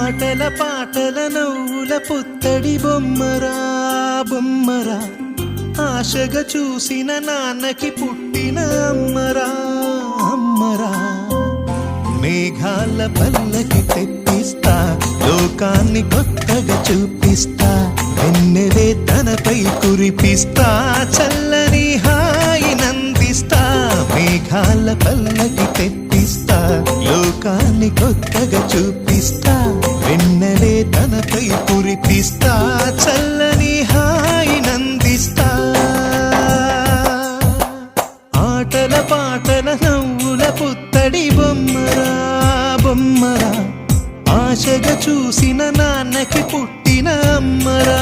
ఆటల పాటల నవ్వుల పుత్తడి బొమ్మరా బొమ్మరా, ఆశగా చూసిన నాన్నకి పుట్టిన అమ్మరా అమ్మరా. మేఘాల పల్లకి తెప్పిస్తా, లోకాన్ని కొత్తగా చూపిస్తా, వెన్నెలే తనపై కురిపిస్తా, చల్లని హాయి నందిస్తా. మేఘాల పల్లకి తెప్పిస్తా, లోకాన్ని కొత్తగా చూపిస్తా, వెన్నెలే తనపై కురిపిస్తా, చల్లని హాయి నందిస్తా. ఆటల పాటల నవ్వుల పుత్తడి బొమ్మరా బొమ్మరా, ఆశగా చూసిన నాన్నకి పుట్టిన అమ్మరా